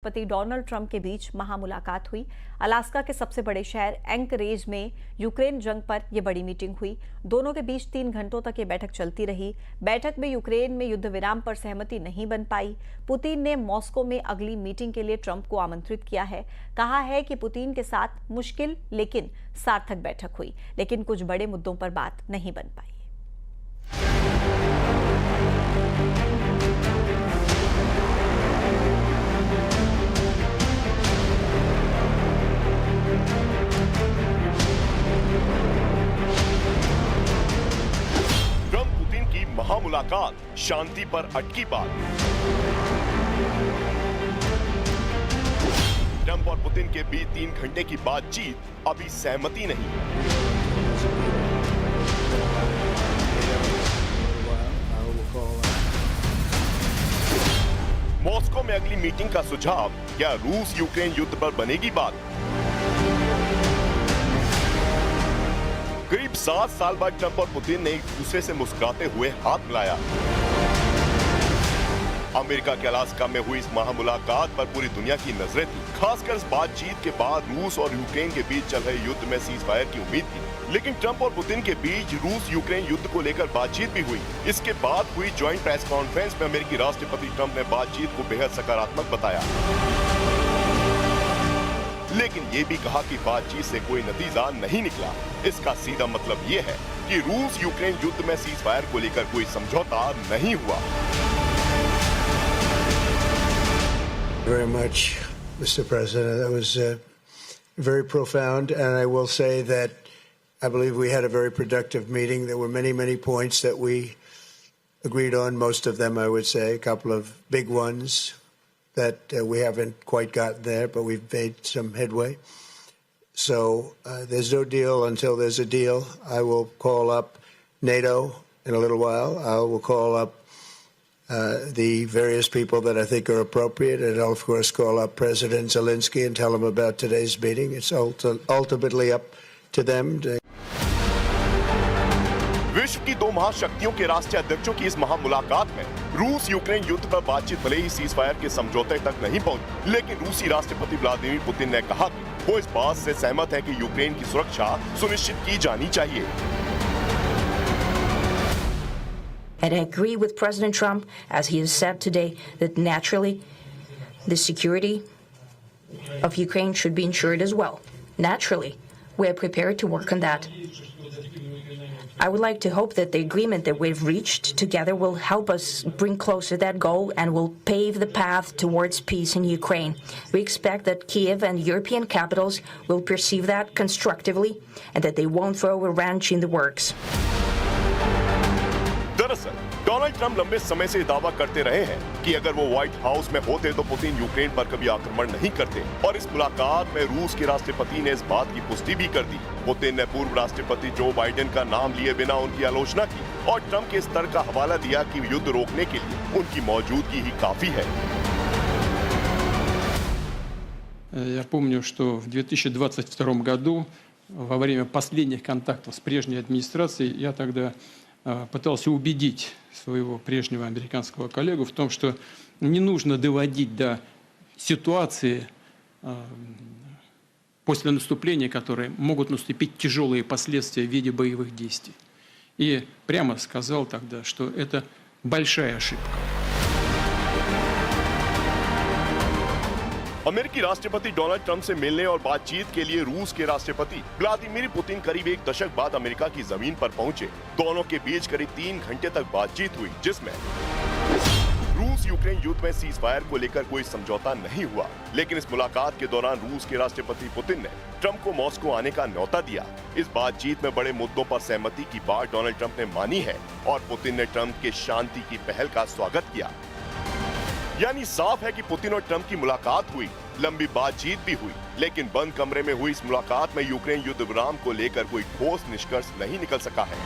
राष्ट्रपति Donald Trump के बीच महामुलाकात हुई। अलास्का के सबसे बड़े शहर एंकरेज में यूक्रेन जंग पर यह बड़ी मीटिंग हुई। दोनों के बीच 3 घंटों तक ये बैठक चलती रही। बैठक में यूक्रेन में युद्ध विराम पर सहमति नहीं बन पाई। पुतिन ने मॉस्को में अगली मीटिंग के लिए ट्रंप को आमंत्रित किया है। कहा है कि पुतिन के साथ मुश्किल लेकिन सार्थक बैठक हुई, लेकिन कुछ बड़े मुद्दों पर बात नहीं बन पाई। ट्रंप पुतिन की महामुलाकात, शांति पर अटकी बात। ट्रंप और पुतिन के बीच 3 घंटे की बातचीत, अभी सहमति नहीं। मॉस्को में अगली मीटिंग का सुझाव, क्या रूस यूक्रेन युद्ध पर बनेगी बात? करीब 7 साल बाद ट्रंप और पुतिन ने एक दूसरे से मुस्कुराते हुए हाथ मिलाया। अमेरिका के अलास्का में हुई इस महामुलाकात पर पूरी दुनिया की नजरें थी। खासकर इस बातचीत के बाद रूस और यूक्रेन के बीच चल रहे युद्ध में सीज फायर की उम्मीद थी, लेकिन ट्रंप और पुतिन के बीच रूस यूक्रेन युद्ध को लेकर बातचीत भी हुई। इसके बाद हुई ज्वाइंट प्रेस कॉन्फ्रेंस में अमेरिकी राष्ट्रपति ट्रंप ने बातचीत को बेहद सकारात्मक बताया, लेकिन ये भी कहा कि बातचीत से कोई नतीजा नहीं निकला। इसका सीधा मतलब ये है कि रूस यूक्रेन युद्ध में सीज फायर को लेकर कोई समझौता नहीं हुआ। Very much, Mr. President. That was very profound, and I will say that I believe we had a very productive meeting. There were many, many points that we agreed on. Most of them, I would say, a couple of big ones that we haven't quite gotten there, but we've made some headway. So there's no deal until there's a deal. I will call up NATO in a little while. I will call up the various people that I think are appropriate, and I'll of course call up President Zelensky and tell him about today's meeting. It's ultimately up to them. विश्व की 2 महाशक्तियों के राष्ट्रीय अध्यक्षों की इस महामुलाकात में रूस Ukraine युद्ध पर बातचीत भले ही सीज फायर के समझौते तक नहीं पहुंची, लेकिन रूसी राष्ट्रपति व्लादिमीर पुतिन ने कहा कि वो इस बात से सहमत है कि यूक्रेन की सुरक्षा सुनिश्चित की जानी चाहिए। And I agree with President Trump, as he has said today, that naturally the security of Ukraine should be ensured as well. Naturally, we are prepared to work on that. I would like to hope that the agreement that we've reached together will help us bring closer that goal and will pave the path towards peace in Ukraine. We expect that Kiev and European capitals will perceive that constructively and that they won't throw a wrench in the works. दरअसल Donald Trump लंबे समय से दावा करते रहे हैं कि अगर वो व्हाइट हाउस में होते तो पुतिन यूक्रेन पर कभी आक्रमण नहीं करते, और इस मुलाकात में रूस के राष्ट्रपति ने इस बात की पुष्टि भी कर दी। पुतिन ने पूर्व राष्ट्रपति जो बाइडेन का नाम लिए बिना उनकी आलोचना की और ट्रंप के स्तर का हवाला दिया कि युद्ध रोकने के लिए उनकी मौजूदगी ही काफी है। Я помню, что в 2022 году, во время последних контактов с прежней администрацией, я тогда пытался убедить своего прежнего американского коллегу в том, что не нужно доводить до ситуации после наступления, которые могут наступить тяжелые последствия в виде боевых действий. И прямо сказал тогда, что это большая ошибка. अमेरिकी राष्ट्रपति डोनाल्ड ट्रंप से मिलने और बातचीत के लिए रूस के राष्ट्रपति व्लादिमीर पुतिन करीब 1 दशक बाद अमेरिका की जमीन पर पहुंचे। दोनों के बीच करीब 3 घंटे तक बातचीत हुई, जिसमें रूस यूक्रेन युद्ध में सीज फायर को लेकर कोई समझौता नहीं हुआ, लेकिन इस मुलाकात के दौरान रूस के राष्ट्रपति पुतिन ने ट्रंप को मॉस्को आने का न्योता दिया। इस बातचीत में बड़े मुद्दों पर सहमति की बात डोनाल्ड ट्रंप ने मानी है और पुतिन ने ट्रंप के शांति की पहल का स्वागत किया। यानी साफ है कि पुतिन और ट्रंप की मुलाकात हुई, लंबी बातचीत भी हुई, लेकिन बंद कमरे में हुई इस मुलाकात में यूक्रेन युद्ध विराम को लेकर कोई ठोस निष्कर्ष नहीं निकल सका है।